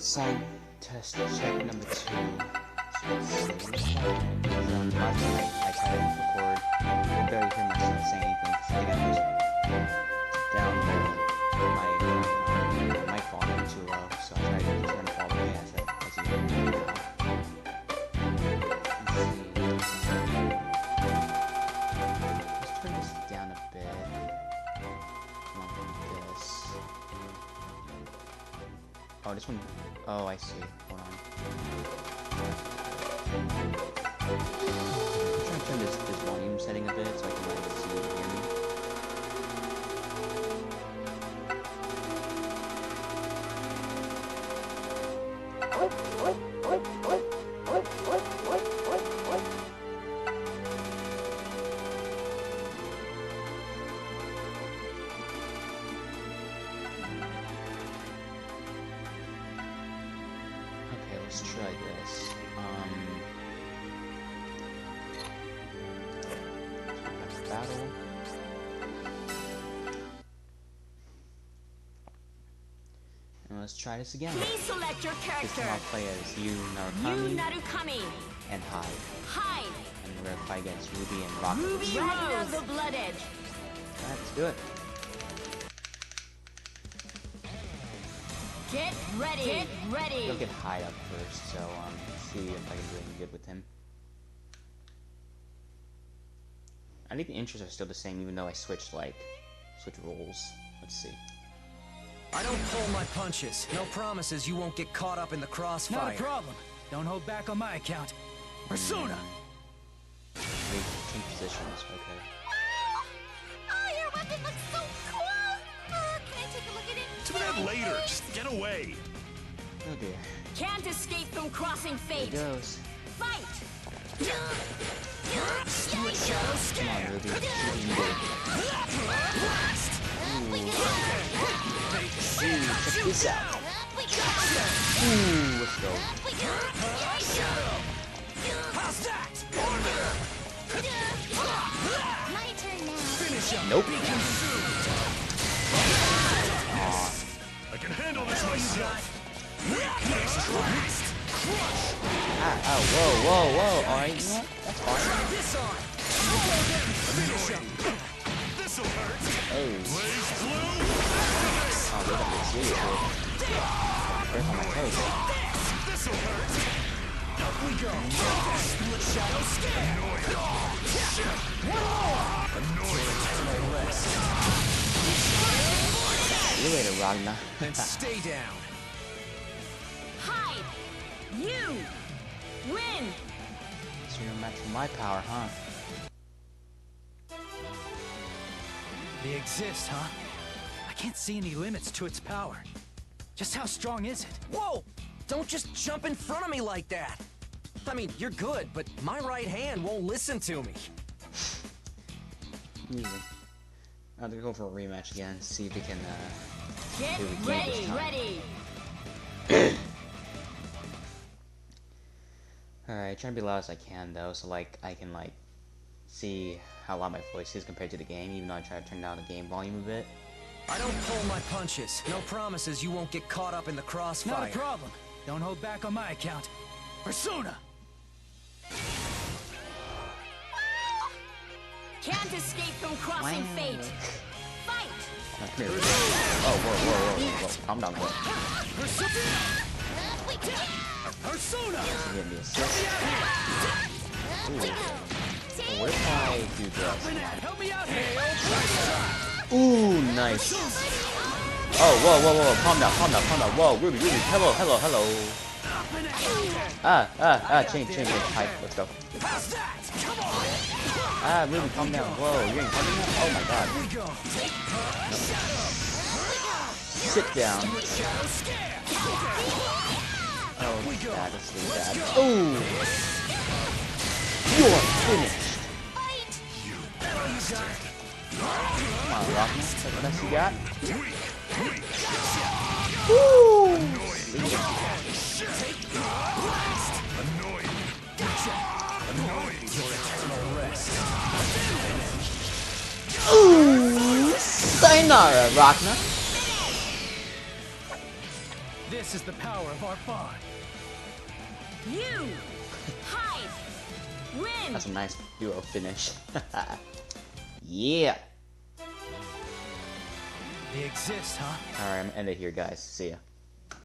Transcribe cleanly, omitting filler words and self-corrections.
Sound test check number 2. So let's see. Last night I tried to record. I could barely hear myself saying anything because I think I just down my mic volume too low. So I tried to turn it all the way as you can hear now. Let's turn this down a bit. Come on, this. Oh, this one. Oh, I see. Hold on. I'm trying to turn this volume setting a bit so I can see and hear me. Let's try this. Battle. And let's try this again. Please select your character. This time I'll play as Yu Narukami and Hyde. And we're gonna fight against Ruby and Rock. Ruby Rose, the Blood Edge. Alright, let's do it. Get ready. Get ready. I'll get Hyde up first, so see if I can do any good with him. I think the intros are still the same, even though I switched roles. Let's see. I don't pull my punches. No promises you won't get caught up in the crossfire. Not a problem. Don't hold back on my account. Persona! Change positions, okay. Wow! Oh, your weapon looks so cool! Can I take a look at it? Do that later. Just get away. Oh dear. Can't escape from crossing fate. There it goes. Fight! Split shadow Come on, scare. Ruby. You can do it. Ooh, check this out. Ooh, let's go. How's that? My turn now. Finish him. Nope. I can handle this myself. Ah, oh, whoa. Alright, you know what? That's fine. This on. Finish him. This'll hurt. Oh. Blaze blue. Oh, look at this serious here. Break on my toes. This'll hurt. Up we go. Split shadow scare. Eternal rest. See you later, Ragna. And stay down. Hyde! You! Win! So you're a match for my power, huh? They exist, huh? I can't see any limits to its power. Just how strong is it? Whoa! Don't just jump in front of me like that. I mean, you're good, but my right hand won't listen to me. Easy. I'm gonna go for a rematch again, see if we can, Get do it again ready, this time. ready! Alright, trying to be loud as I can though, so I can see how loud my voice is compared to the game, even though I try to turn down the game volume a bit. I don't pull my punches. No promises you won't get caught up in the crossfire. Not a problem. Don't hold back on my account. Persona! Can't escape from crossing fate. Fight! Now, come here. Oh, whoa. Calm down, bro. Persona! Give me a assist. Ooh. Oh, what if I do this? Help me out here! Ooh, nice. Oh, whoa. Calm down. Whoa, Ruby. Hello. Change. Hi, let's go. Ah, Ruby, calm down. Whoa, you're getting calm down? Oh my god. Sit down. Oh, that's really bad. Ooh! You're finished! Come on, Rockman. What else you got? Woo! Ooh! Sayonara, Rockman. This is the power of our bond. You! Hide! Win! That's a nice duo finish. Yeah! They exist, huh? Alright, I'm gonna end it here, guys. See ya.